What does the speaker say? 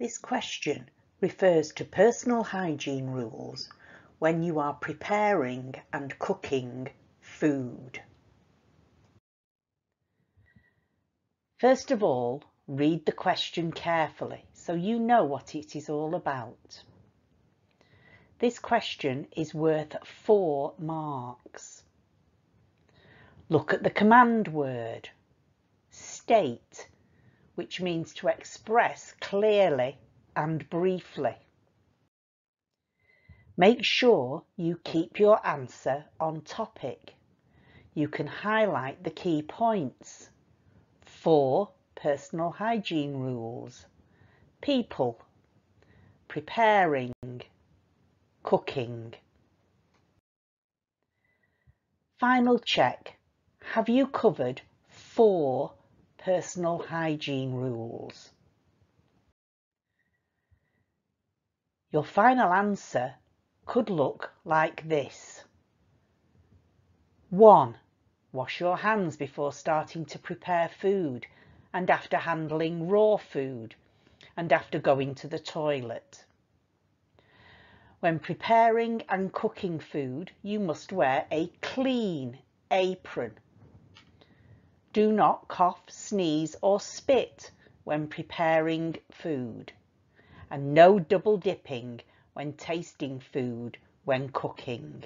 This question refers to personal hygiene rules when you are preparing and cooking food. First of all, read the question carefully so you know what it is all about. This question is worth 4 marks. Look at the command word, state, which means to express clearly and briefly. Make sure you keep your answer on topic. You can highlight the key points. 4 personal hygiene rules. People, preparing, cooking. Final check. Have you covered 4 personal hygiene rules? Your final answer could look like this. 1. Wash your hands before starting to prepare food and after handling raw food and after going to the toilet. When preparing and cooking food, you must wear a clean apron. Do not cough, sneeze or spit when preparing food, and no double dipping when tasting food when cooking.